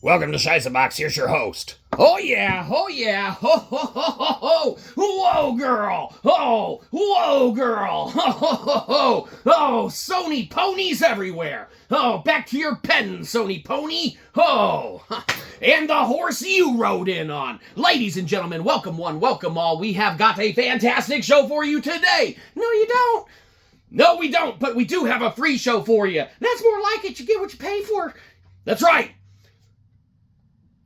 Welcome to Shyzabox, here's your host. Oh yeah, ho, ho, ho, ho, whoa girl, oh, whoa girl, ho, ho, ho, ho, oh, Sony ponies everywhere, oh, back to your pen, Sony pony, oh, and the horse you rode in on. Ladies and gentlemen, welcome one, welcome all, we have got a fantastic show for you today. No, you don't. No, we don't, but we do have a free show for you. That's more like it, you get what you pay for. That's right.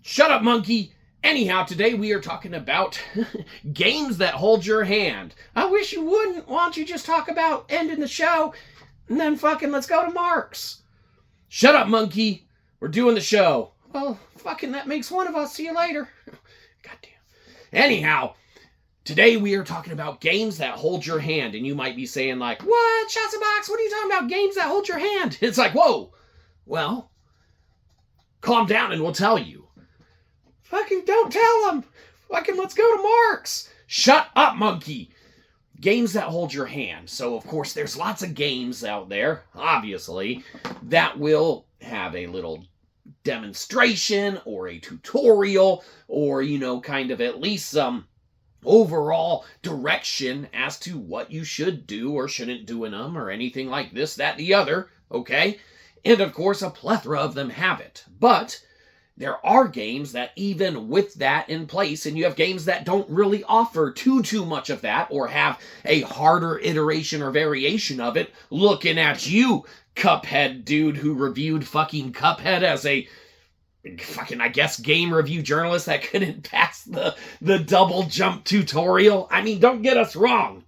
Shut up, monkey. Anyhow, today we are talking about games that hold your hand. I wish you wouldn't. Why don't you just talk about ending the show and then fucking let's go to Mark's. Shut up, monkey. We're doing the show. Well, fucking that makes one of us. See you later. Goddamn. Anyhow, today we are talking about games that hold your hand. And you might be saying like, what? Shyzabox? What are you talking about? Games that hold your hand? It's like, whoa. Well, calm down and we'll tell you. Fucking don't tell them. Fucking let's go to Mark's. Shut up, monkey. Games that hold your hand. So, of course, there's lots of games out there, obviously, that will have a little demonstration or a tutorial or, kind of at least some overall direction as to what you should do or shouldn't do in them or anything like this, that, the other, okay? And, of course, a plethora of them have it. But there are games that even with that in place, and you have games that don't really offer too much of that or have a harder iteration or variation of it. Looking at you, Cuphead dude who reviewed fucking Cuphead as a fucking, I guess, game review journalist that couldn't pass the double jump tutorial. I mean, don't get us wrong.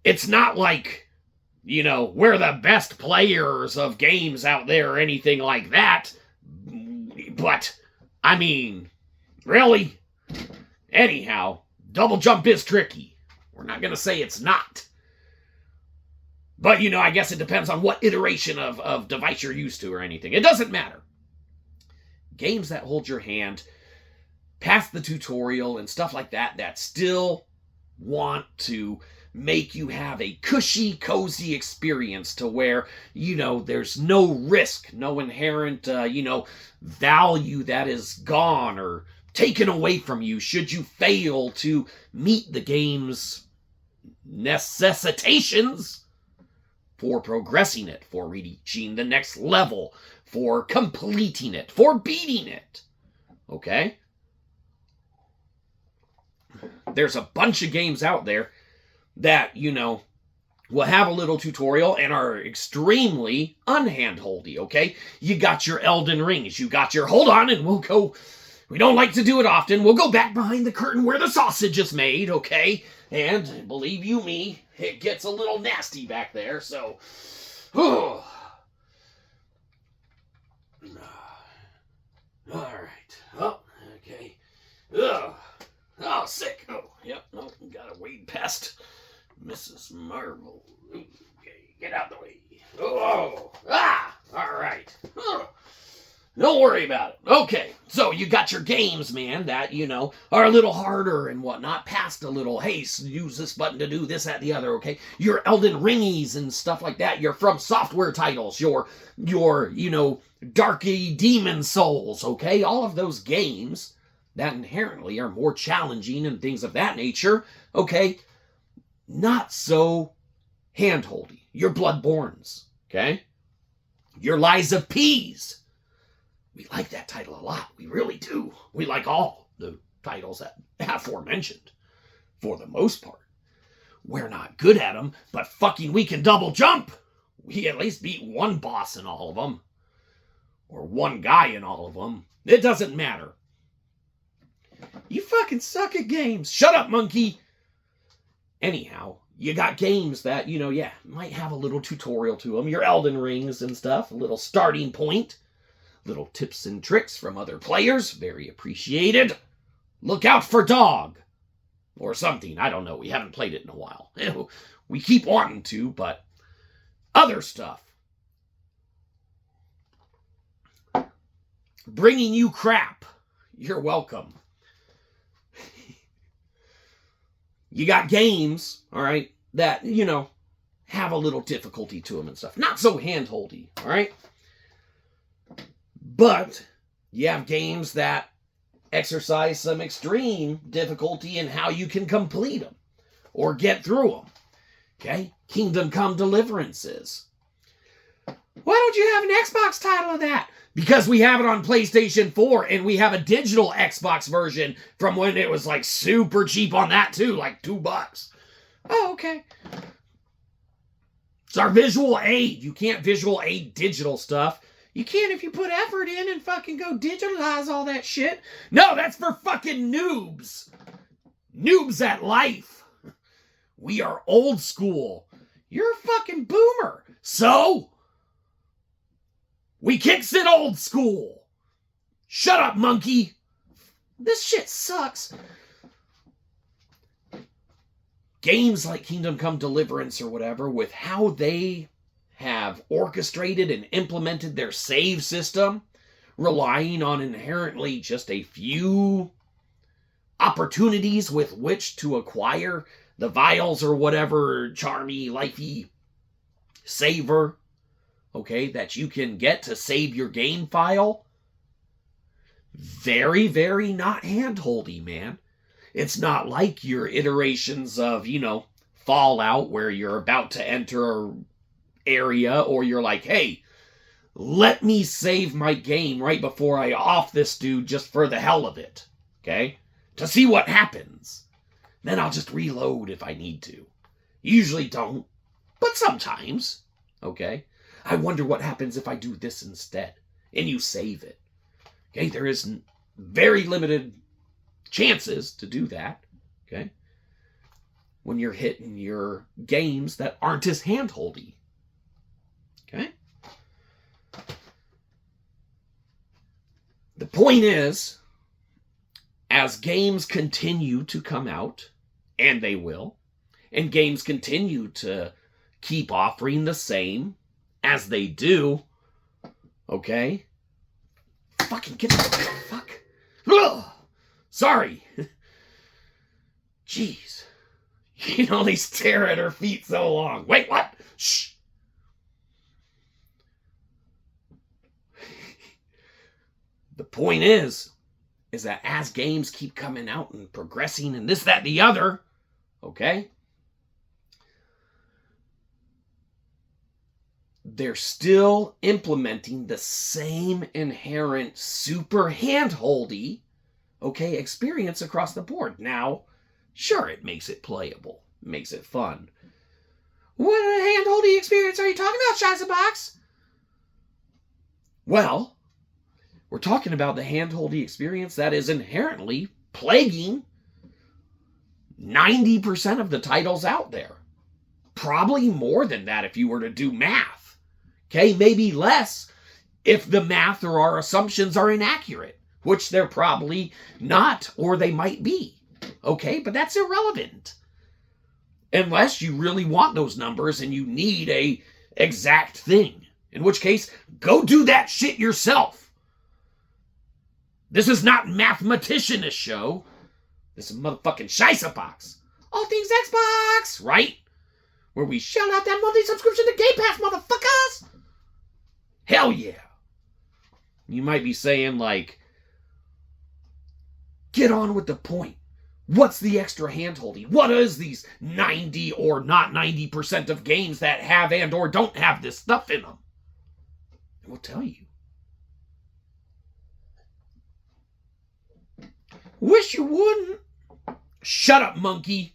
It's not like, we're the best players of games out there or anything like that. But, I mean, really? Anyhow, double jump is tricky. We're not going to say it's not. But, I guess it depends on what iteration of device you're used to or anything. It doesn't matter. Games that hold your hand past the tutorial and stuff like that that still want to make you have a cushy, cozy experience to where, there's no risk, no inherent, value that is gone or taken away from you should you fail to meet the game's necessitations for progressing it, for reaching the next level, for completing it, for beating it. Okay? There's a bunch of games out there that, will have a little tutorial and are extremely unhandholdy, okay? You got your Elden Rings, you got your, hold on, and we don't like to do it often, we'll go back behind the curtain where the sausage is made, okay? And believe you me, it gets a little nasty back there, so, all right, oh, okay, oh, sick, oh, yep, no, gotta wade past Mrs. Marvel. Okay, get out of the way. Oh, all right. Don't worry about it. Okay, so you got your games, man, that, are a little harder and whatnot, past a little, hey, use this button to do this, that, the other, okay? Your Elden Ringies and stuff like that, your From Software titles, your Darky Demon Souls, okay? All of those games that inherently are more challenging and things of that nature, okay? Not so handholdy. Your Bloodborns, okay? Your Lies of P's. We like that title a lot. We really do. We like all the titles that aforementioned, for the most part. We're not good at them, but fucking we can double jump. We at least beat one boss in all of them. Or one guy in all of them. It doesn't matter. You fucking suck at games. Shut up, monkey. Anyhow, you got games that, might have a little tutorial to them. Your Elden Rings and stuff. A little starting point. Little tips and tricks from other players. Very appreciated. Look out for dog. Or something. I don't know. We haven't played it in a while. We keep wanting to, but other stuff. Bringing you crap. You're welcome. You got games, all right, that, have a little difficulty to them and stuff. Not so handholdy, all right? But you have games that exercise some extreme difficulty in how you can complete them or get through them. Okay? Kingdom Come Deliverances. Why don't you have an Xbox title of that? Because we have it on PlayStation 4 and we have a digital Xbox version from when it was like super cheap on that too, like $2. Oh, okay. It's our visual aid. You can't visual aid digital stuff. You can if you put effort in and fucking go digitalize all that shit. No, that's for fucking noobs. Noobs at life. We are old school. You're a fucking boomer. So, we kicks it old school. Shut up, monkey. This shit sucks. Games like Kingdom Come Deliverance or whatever, with how they have orchestrated and implemented their save system, relying on inherently just a few opportunities with which to acquire the vials or whatever charmy, lifey saver, okay, that you can get to save your game file. Very, very not handholdy, man. It's not like your iterations of, Fallout where you're about to enter an area or you're like, hey, let me save my game right before I off this dude just for the hell of it, okay? To see what happens. Then I'll just reload if I need to. Usually don't, but sometimes, okay? I wonder what happens if I do this instead, and you save it. Okay, there is very limited chances to do that, okay? When you're hitting your games that aren't as handholdy, okay? The point is, as games continue to come out, and they will, and games continue to keep offering the same as they do, okay? Fucking get the fuck. Ugh! Sorry. Jeez. You can only stare at her feet so long. Wait, what? Shh. The point is that as games keep coming out and progressing and this, that, the other, okay? They're still implementing the same inherent super handholdy, okay, experience across the board. Now, sure, it makes it playable, makes it fun. What handholdy experience are you talking about, Shyzabox? Well, we're talking about the handholdy experience that is inherently plaguing 90% of the titles out there. Probably more than that if you were to do math. Okay, maybe less if the math or our assumptions are inaccurate, which they're probably not, or they might be. Okay, but that's irrelevant. Unless you really want those numbers and you need a exact thing. In which case, go do that shit yourself. This is not mathematician-ish show. This is motherfucking Shyzabox. All things Xbox, right? Where we shell out that monthly subscription to Game Pass, motherfuckers! Hell yeah! You might be saying, like, get on with the point. What's the extra handholding? What is these 90 or not 90% of games that have and or don't have this stuff in them? And we'll tell you. Wish you wouldn't. Shut up, monkey.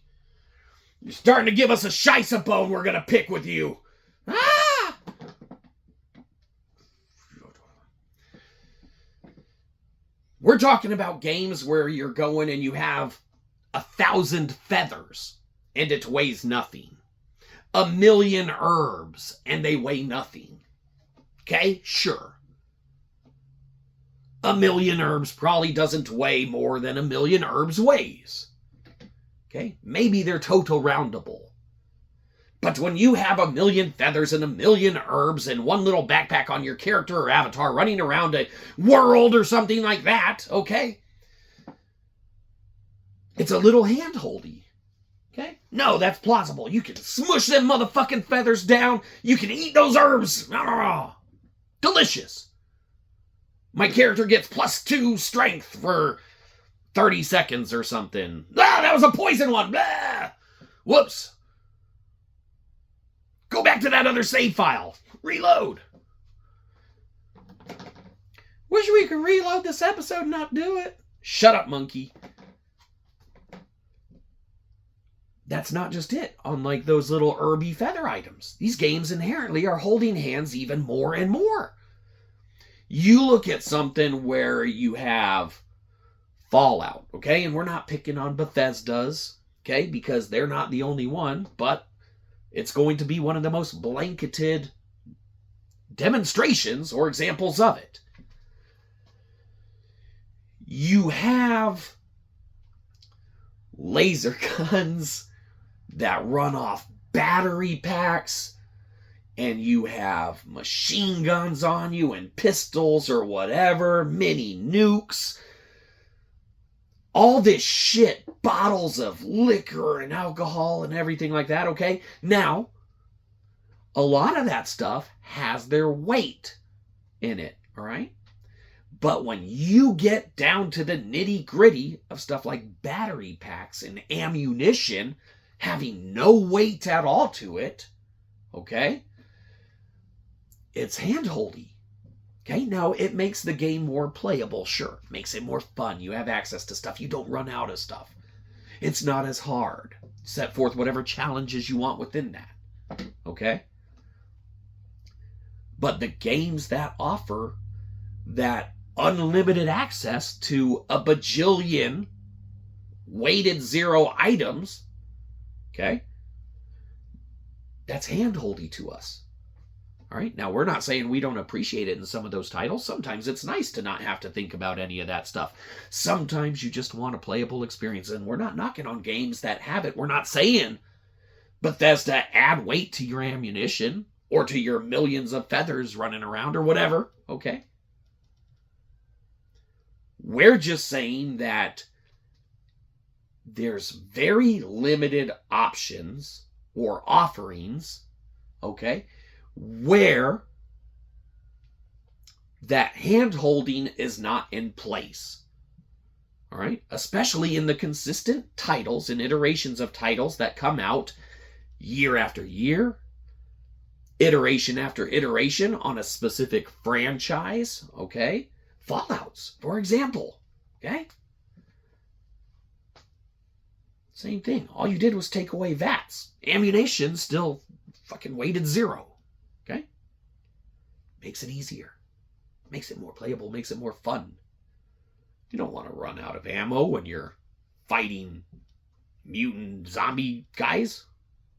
You're starting to give us a Shyza bone we're going to pick with you. Ah! We're talking about games where you're going and you have 1,000 feathers and it weighs nothing. 1,000,000 herbs and they weigh nothing. Okay? Sure. 1,000,000 herbs probably doesn't weigh more than 1,000,000 herbs weighs. Okay? Maybe they're total roundable. But when you have 1,000,000 feathers and 1,000,000 herbs and one little backpack on your character or avatar running around a world or something like that, okay? It's a little handholdy. Okay? No, that's plausible. You can smush them motherfucking feathers down. You can eat those herbs. Ah, delicious. My character gets +2 strength for 30 seconds or something. Ah, that was a poison one. Blah. Whoops. Go back to that other save file. Reload. Wish we could reload this episode and not do it. Shut up, monkey. That's not just it. Unlike those little herby feather items, these games inherently are holding hands even more and more. You look at something where you have Fallout, okay? And we're not picking on Bethesda's, okay? Because they're not the only one, but it's going to be one of the most blanketed demonstrations or examples of it. You have laser guns that run off battery packs, and you have machine guns on you and pistols or whatever, mini nukes, all this shit, bottles of liquor and alcohol and everything like that, okay? Now, a lot of that stuff has their weight in it, all right? But when you get down to the nitty-gritty of stuff like battery packs and ammunition having no weight at all to it, okay, it's handholdy. Okay, now it makes the game more playable, sure. Makes it more fun. You have access to stuff. You don't run out of stuff. It's not as hard. Set forth whatever challenges you want within that. Okay? But the games that offer that unlimited access to a bajillion weighted 0 items, okay, that's handholdy to us. All right, now we're not saying we don't appreciate it in some of those titles. Sometimes it's nice to not have to think about any of that stuff. Sometimes you just want a playable experience, and we're not knocking on games that have it. We're not saying, Bethesda, add weight to your ammunition or to your millions of feathers running around or whatever, okay? We're just saying that there's very limited options or offerings, okay, where that hand-holding is not in place. All right? Especially in the consistent titles and iterations of titles that come out year after year, iteration after iteration on a specific franchise, okay? Fallouts, for example, okay? Same thing. All you did was take away VATs. Ammunition still fucking weighted 0. Okay? Makes it easier. Makes it more playable. Makes it more fun. You don't want to run out of ammo when you're fighting mutant zombie guys.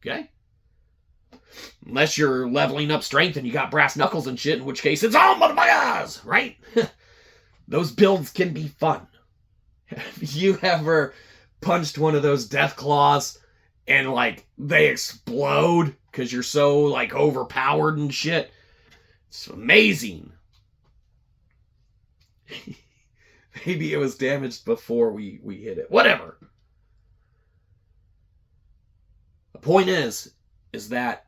Okay? Unless you're leveling up strength and you got brass knuckles and shit, in which case it's all motherfuckers, right? Those builds can be fun. Have you ever punched one of those death claws and like they explode because you're so like overpowered and shit? It's amazing. Maybe it was damaged before we hit it. Whatever. The point is that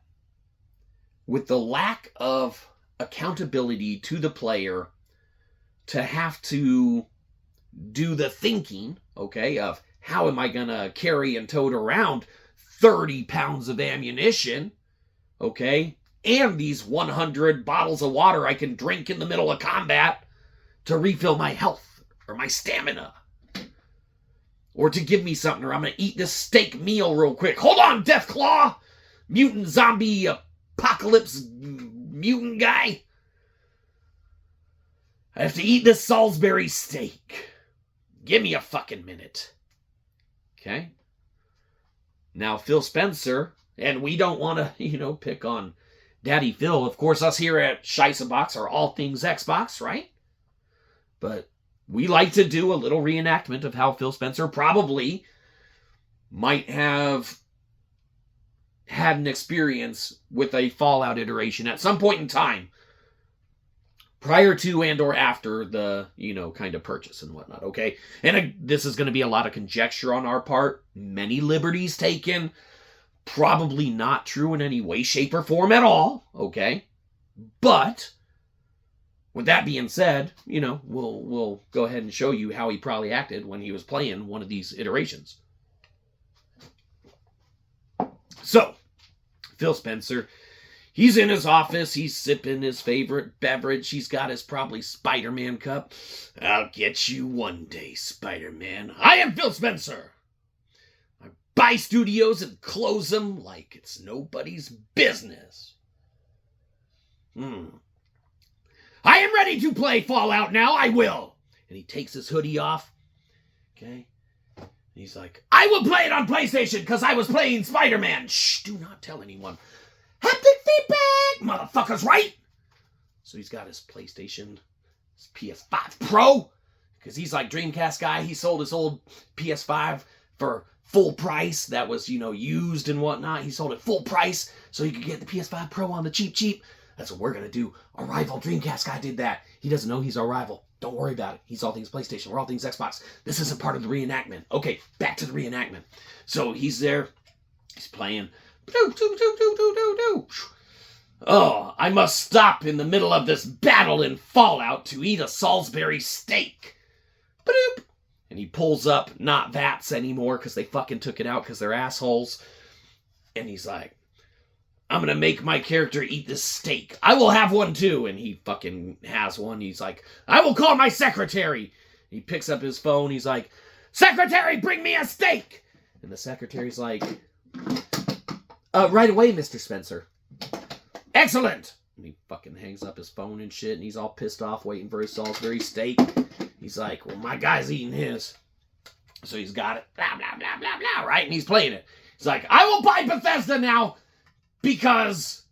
with the lack of accountability to the player to have to do the thinking, okay, of how am I going to carry and tote around 30 pounds of ammunition, okay, and these 100 bottles of water I can drink in the middle of combat to refill my health or my stamina, or to give me something, or I'm going to eat this steak meal real quick. Hold on, Deathclaw! Mutant zombie apocalypse mutant guy. I have to eat this Salisbury steak. Give me a fucking minute. Okay? Now, Phil Spencer, and we don't want to, pick on Daddy Phil. Of course, us here at Shyzabox are all things Xbox, right? But we like to do a little reenactment of how Phil Spencer probably might have had an experience with a Fallout iteration at some point in time, prior to and or after the, kind of purchase and whatnot, okay? And this is going to be a lot of conjecture on our part, many liberties taken, probably not true in any way, shape, or form at all, okay? But with that being said, we'll go ahead and show you how he probably acted when he was playing one of these iterations. So, Phil Spencer, he's in his office. He's sipping his favorite beverage. He's got his probably Spider-Man cup. I'll get you one day, Spider-Man. I am Phil Spencer. I buy studios and close them like it's nobody's business. I am ready to play Fallout now. I will. And he takes his hoodie off. Okay. And he's like, I will play it on PlayStation because I was playing Spider-Man. Shh, do not tell anyone. Haptic feedback, motherfuckers, right? So he's got his PlayStation, his PS5 Pro, because he's like Dreamcast guy. He sold his old PS5 for full price. That was, used and whatnot. He sold it full price so he could get the PS5 Pro on the cheap. That's what we're going to do. Our rival Dreamcast guy did that. He doesn't know he's our rival. Don't worry about it. He's all things PlayStation. We're all things Xbox. This isn't part of the reenactment. Okay, back to the reenactment. So he's there. He's playing. Oh, I must stop in the middle of this battle in Fallout to eat a Salisbury steak. And he pulls up, not Vats anymore, because they fucking took it out because they're assholes. And he's like, I'm going to make my character eat this steak. I will have one too. And he fucking has one. He's like, I will call my secretary. He picks up his phone. He's like, secretary, bring me a steak. And the secretary's like, right away, Mr. Spencer. Excellent. And he fucking hangs up his phone and shit. And he's all pissed off waiting for his Salisbury steak. He's like, well, my guy's eating his. So he's got it. Blah, blah, blah, blah, blah. Right? And he's playing it. He's like, I will buy Bethesda now. Because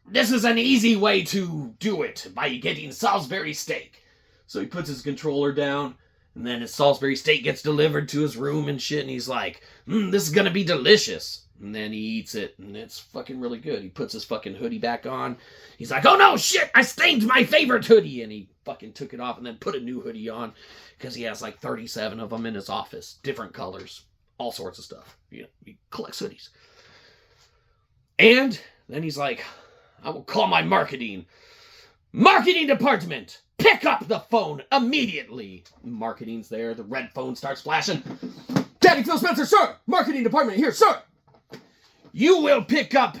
this is an easy way to do it, by getting Salisbury steak. So he puts his controller down, and then his Salisbury steak gets delivered to his room and shit, and he's like, this is gonna be delicious. And then he eats it, and it's fucking really good. He puts his fucking hoodie back on. He's like, oh no, shit, I stained my favorite hoodie. And he fucking took it off and then put a new hoodie on, because he has like 37 of them in his office. Different colors, all sorts of stuff. He collects hoodies. And then he's like, I will call my marketing department. Pick up the phone immediately. Marketing's there. The red phone starts flashing. Daddy Phil Spencer, sir. Marketing department here, sir. You will pick up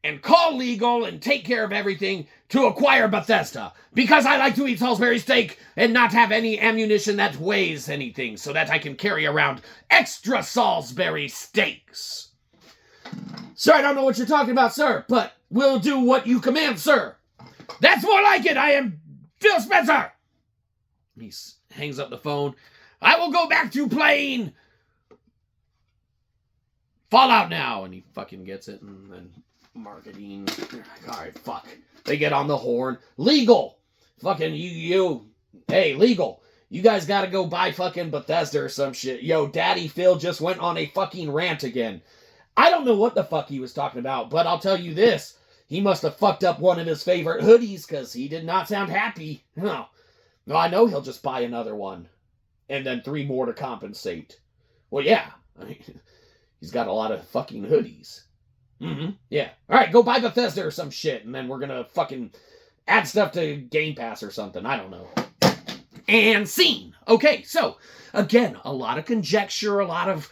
and call legal and take care of everything to acquire Bethesda. Because I like to eat Salisbury steak and not have any ammunition that weighs anything so that I can carry around extra Salisbury steaks. Sir, I don't know what you're talking about, sir, but we'll do what you command, sir. That's more like it. I am Phil Spencer. He hangs up the phone. I will go back to playing Fallout now. And he fucking gets it. And then marketing. All right, fuck. They get on the horn. Legal. Fucking you. Hey, legal. You guys gotta go buy fucking Bethesda or some shit. Yo, Daddy Phil just went on a fucking rant again. I don't know what the fuck he was talking about, but I'll tell you this. He must have fucked up one of his favorite hoodies, because he did not sound happy. No, I know he'll just buy another one. And then 3 more to compensate. Well, yeah. I mean, he's got a lot of fucking hoodies. Yeah. Alright, go buy Bethesda or some shit, and then we're gonna fucking add stuff to Game Pass or something. I don't know. And scene. Okay, so, again, a lot of conjecture, a lot of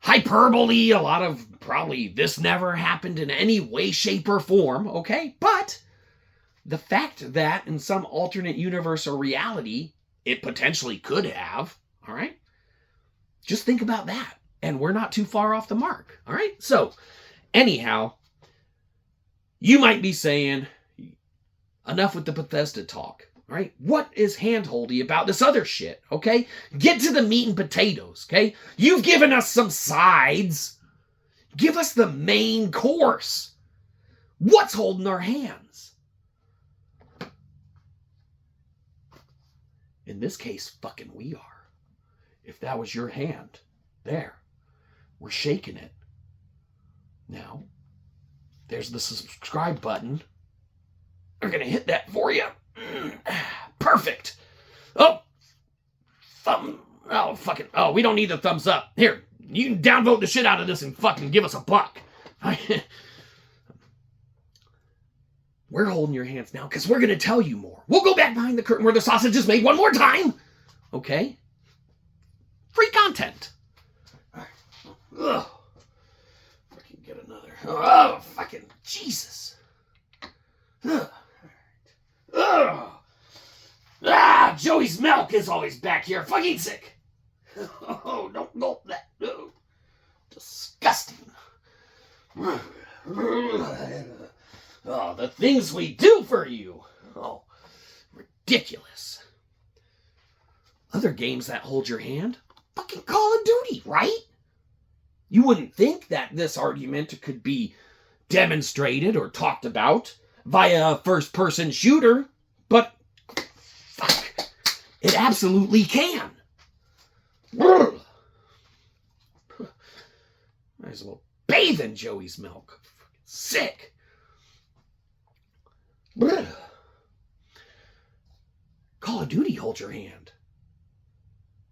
hyperbole, a lot of probably this never happened in any way, shape, or form, okay? But the fact that in some alternate universe or reality, it potentially could have, all right? Just think about that. And we're not too far off the mark, all right? So, anyhow, you might be saying, enough with the Bethesda talk. All right, what is handholdy about this other shit, okay? Get to the meat and potatoes, okay? You've given us some sides. Give us the main course. What's holding our hands? In this case, fucking we are. If that was your hand, there, we're shaking it. Now, there's the subscribe button. We're gonna hit that for you. Perfect. Oh, we don't need the thumbs up. Here, you can downvote the shit out of this and fucking give us $1. We're holding your hands now because we're going to tell you more. We'll go back behind the curtain where the sausage is made one more time. Okay? Free content. All right. Ugh. Fucking get another. Oh, fucking Jesus. Ugh. Ugh. Ah, Joey's milk is always back here. Fucking sick. Oh, don't gulp that. No. Disgusting. Oh, the things we do for you. Oh, ridiculous. Other games that hold your hand? Fucking Call of Duty, right? You wouldn't think that this argument could be demonstrated or talked about via a first-person shooter, but fuck, it absolutely can. Might as well bathe in Joey's milk. Sick. Call of Duty holds your hand.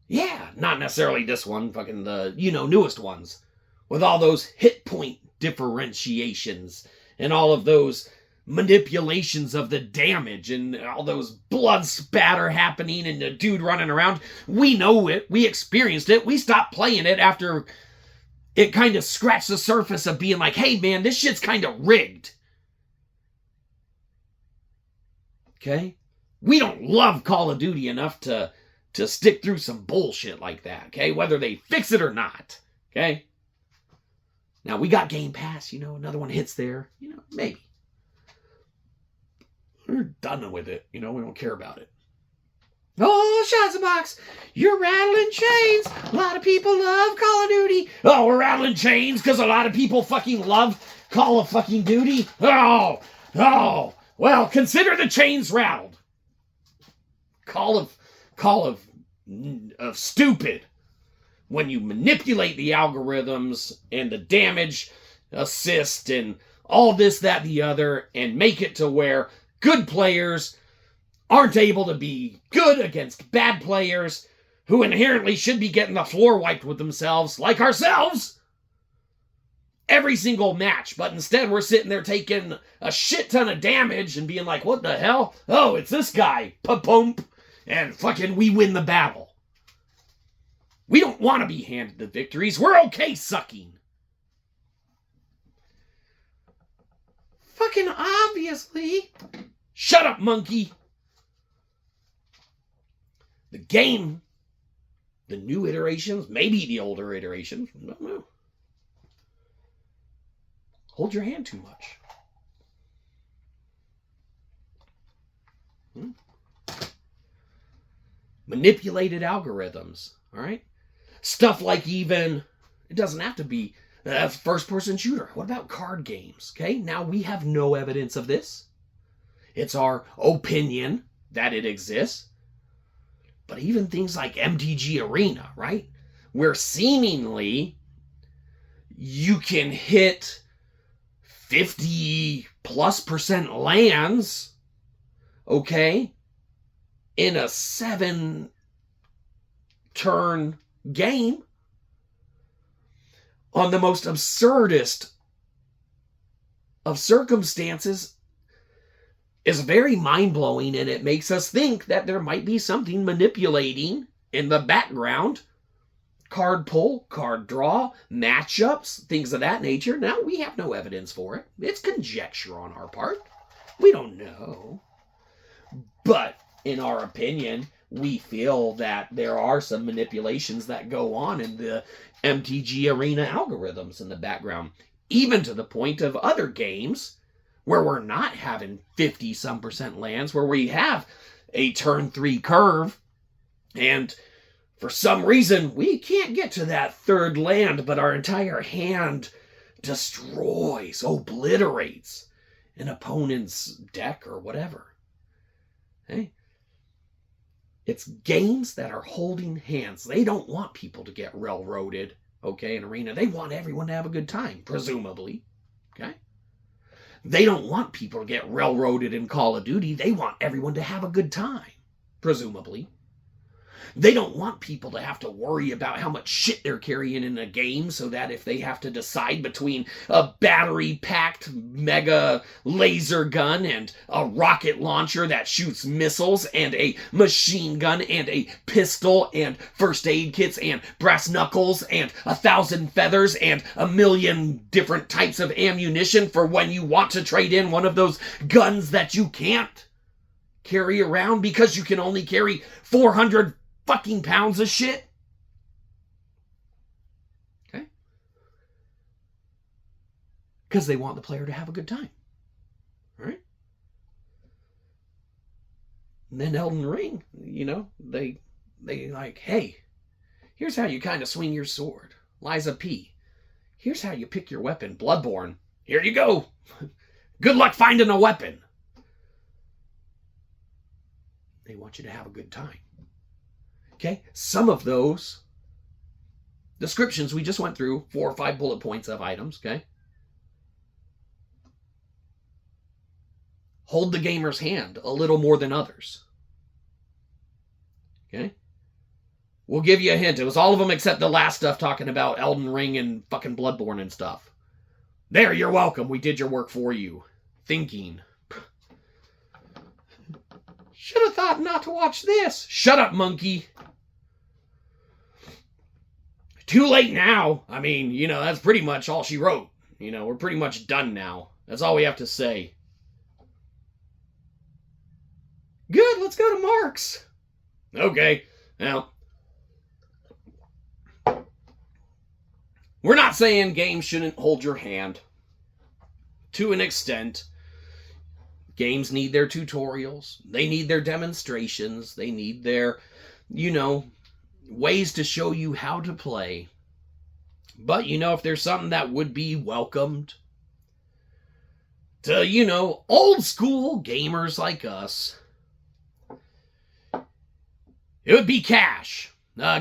Yeah, not necessarily this one, fucking the, newest ones. With all those hit point differentiations and all of those manipulations of the damage and all those blood spatter happening and the dude running around. We know it. We experienced it. We stopped playing it after it kind of scratched the surface of being like, hey man, this shit's kind of rigged. Okay? We don't love Call of Duty enough to stick through some bullshit like that, okay? Whether they fix it or not, okay? Now, we got Game Pass, another one hits there, maybe. We're done with it, we don't care about it. Oh, Shyzabox, you're rattling chains. A lot of people love Call of Duty. Oh, we're rattling chains because a lot of people fucking love Call of fucking Duty? Oh, well, consider the chains rattled. Call of stupid. When you manipulate the algorithms and the damage assist and all this, that, the other, and make it to where good players aren't able to be good against bad players who inherently should be getting the floor wiped with themselves, like ourselves, every single match. But instead, we're sitting there taking a shit ton of damage and being like, what the hell? Oh, it's this guy. Pa-pump. And fucking we win the battle. We don't want to be handed the victories. We're okay sucking. Fucking obviously. Shut up, monkey. The game, the new iterations, maybe the older iterations, I don't know, hold your hand too much. Manipulated algorithms, all right? Stuff like even, it doesn't have to be a first-person shooter. What about card games, okay? Now, we have no evidence of this. It's our opinion that it exists. But even things like MTG Arena, right? Where seemingly you can hit 50+% lands, okay, in a 7-turn game on the most absurdest of circumstances is very mind-blowing, and it makes us think that there might be something manipulating in the background. Card pull, card draw, matchups, things of that nature. Now, we have no evidence for it. It's conjecture on our part. We don't know. But in our opinion, we feel that there are some manipulations that go on in the MTG Arena algorithms in the background, even to the point of other games where we're not having 50-some% lands, where we have a turn 3 curve, and for some reason we can't get to that third land, but our entire hand destroys, obliterates an opponent's deck or whatever. Hey? It's games that are holding hands. They don't want people to get railroaded, okay, in Arena. They want everyone to have a good time, presumably, okay? They don't want people to get railroaded in Call of Duty. They want everyone to have a good time, presumably. They don't want people to have to worry about how much shit they're carrying in a game, so that if they have to decide between a battery-packed mega laser gun and a rocket launcher that shoots missiles and a machine gun and a pistol and first aid kits and brass knuckles and 1,000 feathers and a million different types of ammunition for when you want to trade in one of those guns that you can't carry around because you can only carry 400 fucking pounds of shit. Okay? Because they want the player to have a good time. Right? And then Elden Ring, they like, hey, here's how you kind of swing your sword. Liza P. Here's how you pick your weapon. Bloodborne. Here you go. Good luck finding a weapon. They want you to have a good time. Okay? Some of those descriptions we just went through, 4 or 5 bullet points of items, okay? Hold the gamer's hand a little more than others. Okay? We'll give you a hint. It was all of them except the last stuff talking about Elden Ring and fucking Bloodborne and stuff. There, you're welcome. We did your work for you. Thinking. Should have thought not to watch this. Shut up, monkey. Too late now. I mean, that's pretty much all she wrote. We're pretty much done now. That's all we have to say. Good, let's go to Mark's. Okay, now, we're not saying games shouldn't hold your hand. To an extent. Games need their tutorials. They need their demonstrations. They need their, ways to show you how to play. But, if there's something that would be welcomed to, old school gamers like us, it would be cash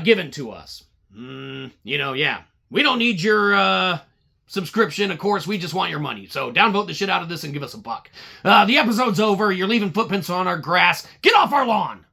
given to us. Yeah. We don't need your subscription. Of course, we just want your money. So downvote the shit out of this and give us $1. The episode's over. You're leaving footprints on our grass. Get off our lawn.